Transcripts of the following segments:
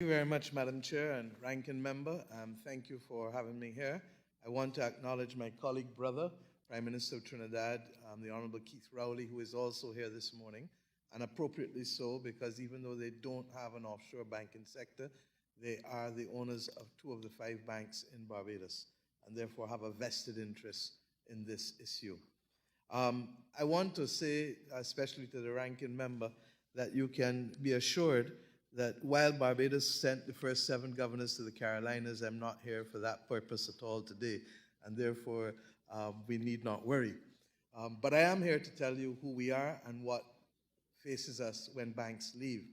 Thank you very much, Madam Chair and Ranking Member. Thank you for having me here. I want to acknowledge my colleague, brother, Prime Minister of Trinidad, the Honorable Keith Rowley, who is also here this morning, and appropriately so, because even though they don't have an offshore banking sector, they are the owners of 2 of the 5 banks in Barbados, and therefore have a vested interest in this issue. I want to say, especially to the Ranking Member, that you can be assured that while Barbados sent the first 7 governors to the Carolinas, I'm not here for that purpose at all today, and therefore we need not worry. But I am here to tell you who we are and what faces us when banks leave.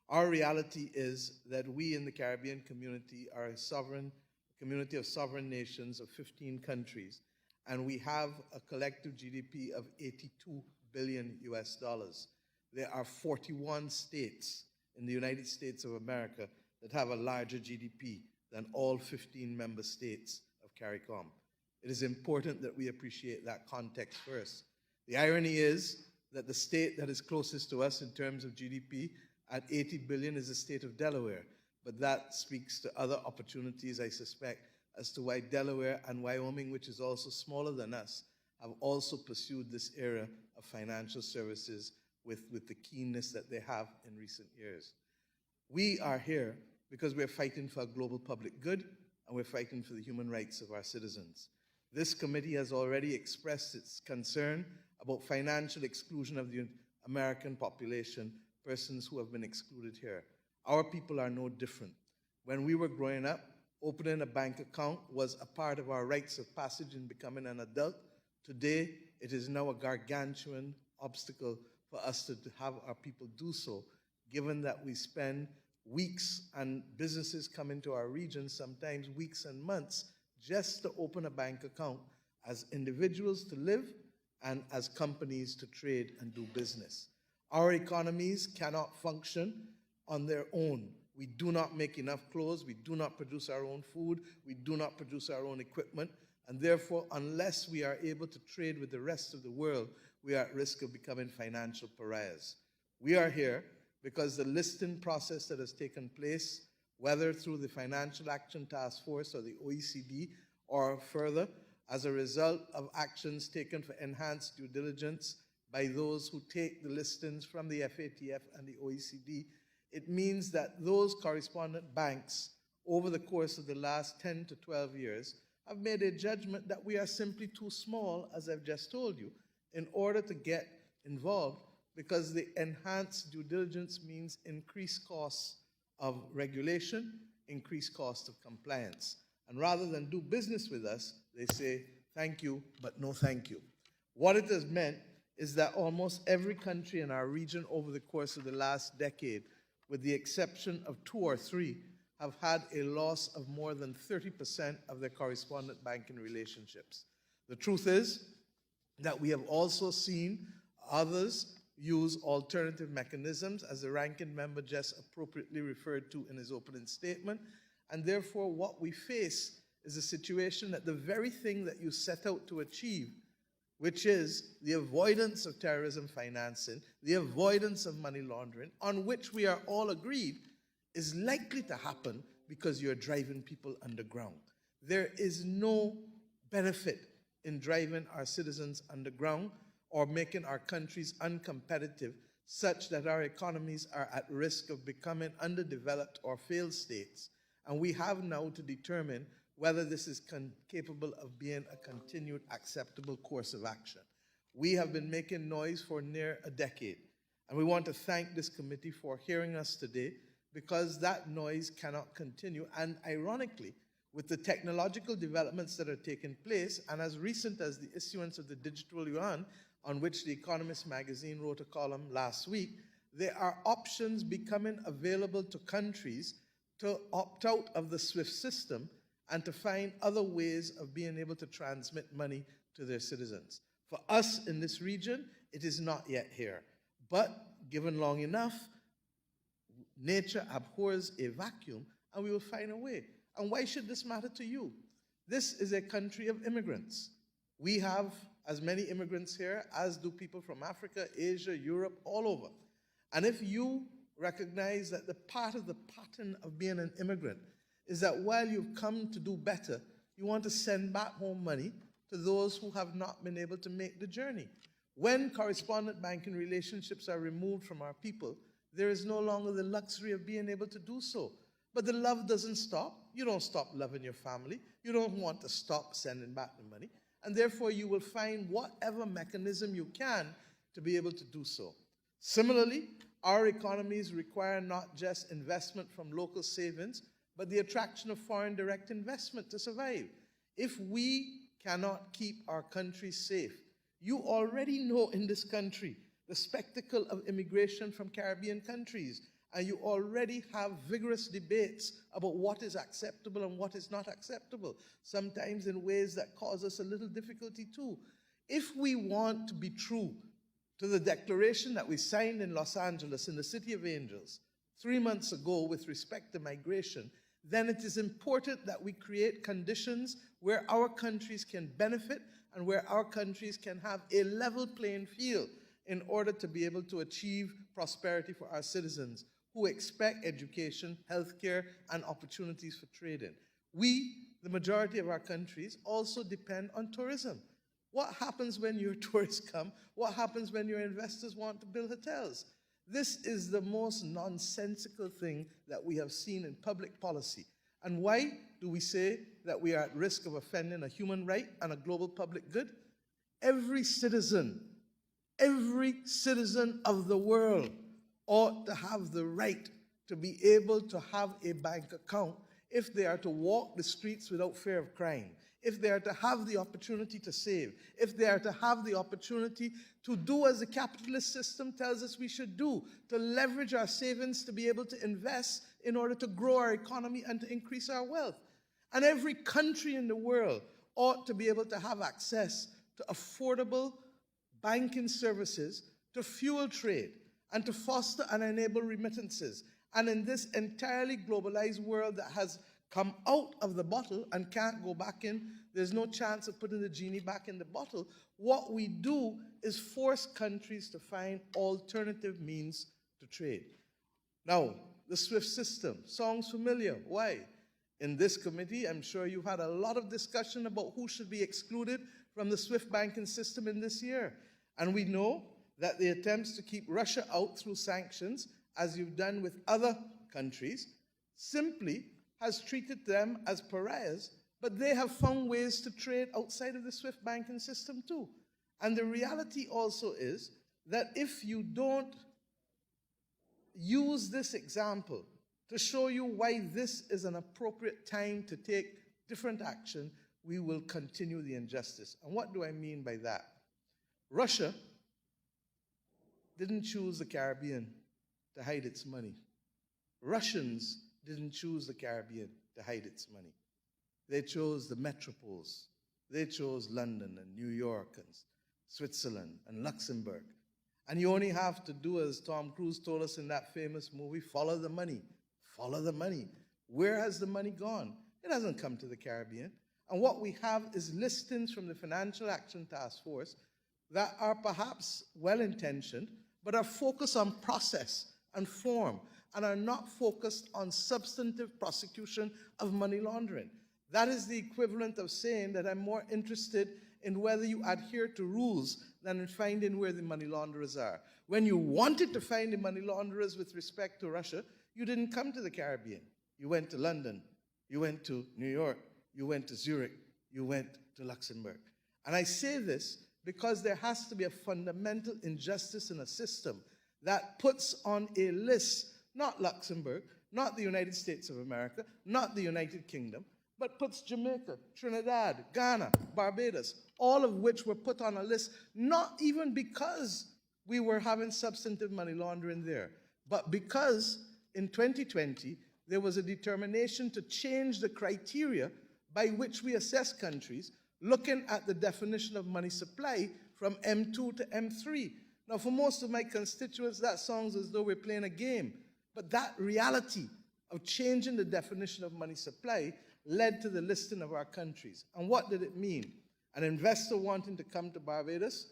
Our reality is that we in the Caribbean community are a community of sovereign nations of 15 countries, and we have a collective GDP of 82 billion US dollars. There are 41 states in the United States of America that have a larger GDP than all 15 member states of CARICOM. It is important that we appreciate that context first. The irony is that the state that is closest to us in terms of GDP at 80 billion is the state of Delaware, but that speaks to other opportunities, I suspect, as to why Delaware and Wyoming, which is also smaller than us, have also pursued this era of financial services with the keenness that they have in recent years. We are here because we're fighting for a global public good, and we're fighting for the human rights of our citizens. This committee has already expressed its concern about financial exclusion of the American population, persons who have been excluded here. Our people are no different. When we were growing up, opening a bank account was a part of our rites of passage in becoming an adult. Today, it is now a gargantuan obstacle for us to have our people do so, given that we spend weeks and businesses come into our region, sometimes weeks and months, just to open a bank account as individuals to live and as companies to trade and do business. Our economies cannot function on their own. We do not make enough clothes, we do not produce our own food, we do not produce our own equipment, and therefore, unless we are able to trade with the rest of the world, we are at risk of becoming financial pariahs. We are here because the listing process that has taken place, whether through the Financial Action Task Force or the OECD, or further, as a result of actions taken for enhanced due diligence by those who take the listings from the FATF and the OECD, it means that those correspondent banks, over the course of the last 10 to 12 years, have made a judgment that we are simply too small, as I've just told you, in order to get involved, because the enhanced due diligence means increased costs of regulation, increased cost of compliance. And rather than do business with us, they say, thank you, but no thank you. What it has meant is that almost every country in our region over the course of the last decade, with the exception of 2 or 3, have had a loss of more than 30% of their correspondent banking relationships. The truth is that we have also seen others use alternative mechanisms, as the Ranking Member just appropriately referred to in his opening statement, and therefore what we face is a situation that the very thing that you set out to achieve, which is the avoidance of terrorism financing, the avoidance of money laundering, on which we are all agreed, is likely to happen because you're driving people underground. There is no benefit in driving our citizens underground or making our countries uncompetitive such that our economies are at risk of becoming underdeveloped or failed states. And we have now to determine whether this is capable of being a continued acceptable course of action. We have been making noise for near a decade, and we want to thank this committee for hearing us today, because that noise cannot continue. And ironically, with the technological developments that are taking place, and as recent as the issuance of the digital yuan, on which The Economist magazine wrote a column last week, there are options becoming available to countries to opt out of the SWIFT system and to find other ways of being able to transmit money to their citizens. For us in this region, it is not yet here. But given long enough, nature abhors a vacuum, and we will find a way. And why should this matter to you? This is a country of immigrants. We have as many immigrants here as do people from Africa, Asia, Europe, all over. And if you recognize that the part of the pattern of being an immigrant is that while you've come to do better, you want to send back home money to those who have not been able to make the journey. When correspondent banking relationships are removed from our people, there is no longer the luxury of being able to do so. But the love doesn't stop. You don't stop loving your family. You don't want to stop sending back the money. And therefore, you will find whatever mechanism you can to be able to do so. Similarly, our economies require not just investment from local savings, but the attraction of foreign direct investment to survive. If we cannot keep our country safe, you already know in this country the spectacle of immigration from Caribbean countries, and you already have vigorous debates about what is acceptable and what is not acceptable, sometimes in ways that cause us a little difficulty too. If we want to be true to the declaration that we signed in Los Angeles in the City of Angels 3 months ago with respect to migration, then it is important that we create conditions where our countries can benefit and where our countries can have a level playing field in order to be able to achieve prosperity for our citizens who expect education, healthcare, and opportunities for trading. We, the majority of our countries, also depend on tourism. What happens when your tourists come? What happens when your investors want to build hotels? This is the most nonsensical thing that we have seen in public policy. And why do we say that we are at risk of offending a human right and a global public good? Every citizen of the world ought to have the right to be able to have a bank account if they are to walk the streets without fear of crime, if they are to have the opportunity to save, if they are to have the opportunity to do as the capitalist system tells us we should do, to leverage our savings to be able to invest in order to grow our economy and to increase our wealth. And every country in the world ought to be able to have access to affordable banking services to fuel trade and to foster and enable remittances. And in this entirely globalized world that has come out of the bottle and can't go back in, there's no chance of putting the genie back in the bottle, what we do is force countries to find alternative means to trade. Now, the SWIFT system sounds familiar. Why? In this committee, I'm sure you've had a lot of discussion about who should be excluded from the SWIFT banking system in this year. And we know that the attempts to keep Russia out through sanctions, as you've done with other countries, simply has treated them as pariahs, but they have found ways to trade outside of the SWIFT banking system too. And the reality also is that if you don't use this example to show you why this is an appropriate time to take different action, we will continue the injustice. And what do I mean by that? Russia didn't choose the Caribbean to hide its money. Russians didn't choose the Caribbean to hide its money. They chose the metropoles. They chose London and New York and Switzerland and Luxembourg. And you only have to do as Tom Cruise told us in that famous movie, follow the money. Follow the money. Where has the money gone? It hasn't come to the Caribbean. And what we have is listings from the Financial Action Task Force that are perhaps well-intentioned, but are focused on process and form, and are not focused on substantive prosecution of money laundering. That is the equivalent of saying that I'm more interested in whether you adhere to rules than in finding where the money launderers are. When you wanted to find the money launderers with respect to Russia, you didn't come to the Caribbean. You went to London, you went to New York, you went to Zurich, you went to Luxembourg. And I say this because there has to be a fundamental injustice in a system that puts on a list, not Luxembourg, not the United States of America, not the United Kingdom, but puts Jamaica, Trinidad, Ghana, Barbados, all of which were put on a list, not even because we were having substantive money laundering there, but because in 2020, there was a determination to change the criteria by which we assess countries, looking at the definition of money supply from M2 to M3. Now, for most of my constituents, that sounds as though we're playing a game. But that reality of changing the definition of money supply led to the listing of our countries. And what did it mean? An investor wanting to come to Barbados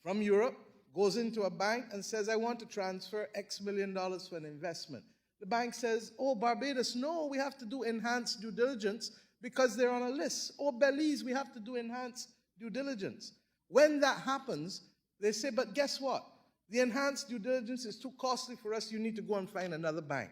from Europe, goes into a bank and says, I want to transfer X million dollars for an investment. The bank says, oh, Barbados, no, we have to do enhanced due diligence because they're on a list. Or Belize, we have to do enhanced due diligence. When that happens, they say, but guess what? The enhanced due diligence is too costly for us. You need to go and find another bank.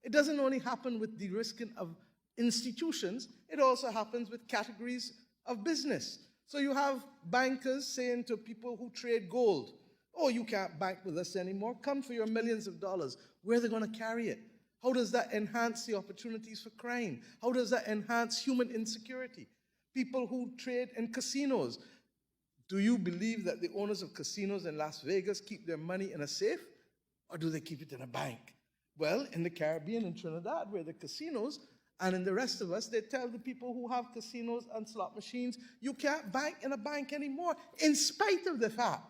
It doesn't only happen with de-risking of institutions. It also happens with categories of business. So you have bankers saying to people who trade gold, oh, you can't bank with us anymore. Come for your millions of dollars. Where are they going to carry it? How does that enhance the opportunities for crime? How does that enhance human insecurity? People who trade in casinos. Do you believe that the owners of casinos in Las Vegas keep their money in a safe, or do they keep it in a bank? Well, in the Caribbean and Trinidad, where the casinos, and in the rest of us, they tell the people who have casinos and slot machines, you can't bank in a bank anymore, in spite of the fact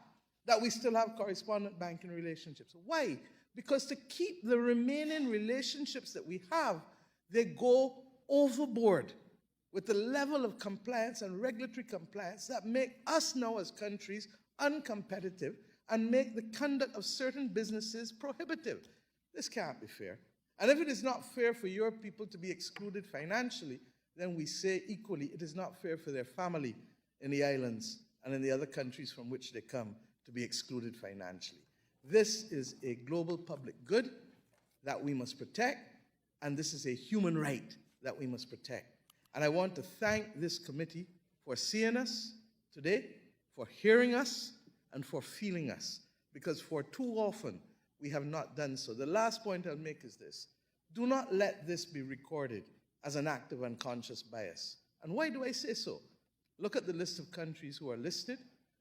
that we still have correspondent banking relationships. Why? Because to keep the remaining relationships that we have, they go overboard with the level of compliance and regulatory compliance that make us now as countries uncompetitive and make the conduct of certain businesses prohibitive. This can't be fair. And if it is not fair for your people to be excluded financially, then we say equally it is not fair for their family in the islands and in the other countries from which they come to be excluded financially. This is a global public good that we must protect, and this is a human right that we must protect. And I want to thank this committee for seeing us today, for hearing us, and for feeling us, because for too often we have not done so. The last point I'll make is this. Do not let this be recorded as an act of unconscious bias. And why do I say so? Look at the list of countries who are listed,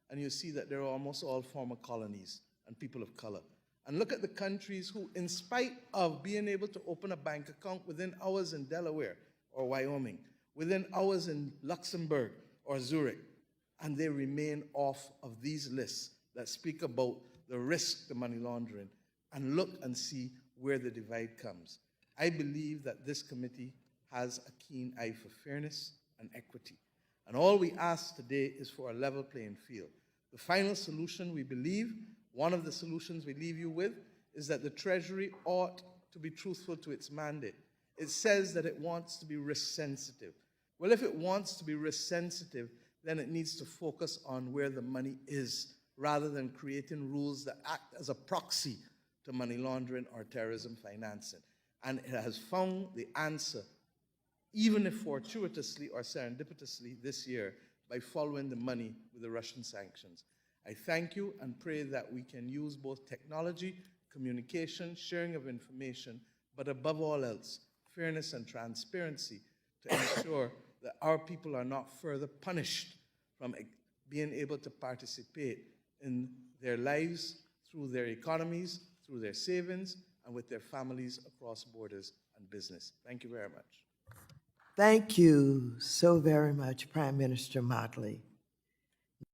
and you see that they're almost all former colonies and people of color. And look at the countries who, in spite of being able to open a bank account within hours in Delaware or Wyoming, within hours in Luxembourg or Zurich, and they remain off of these lists that speak about the risk to money laundering, and look and see where the divide comes. I believe that this committee has a keen eye for fairness and equity. And all we ask today is for a level playing field. The final solution, we believe, one of the solutions we leave you with, is that the Treasury ought to be truthful to its mandate. It says that it wants to be risk sensitive. Well, if it wants to be risk sensitive, then it needs to focus on where the money is, rather than creating rules that act as a proxy to money laundering or terrorism financing. And it has found the answer, even if fortuitously or serendipitously this year, by following the money with the Russian sanctions. I thank you and pray that we can use both technology, communication, sharing of information, but above all else, fairness and transparency to ensure that our people are not further punished from being able to participate in their lives through their economies, through their savings, and with their families across borders and business. Thank you very much. Thank you so very much, Prime Minister Mottley.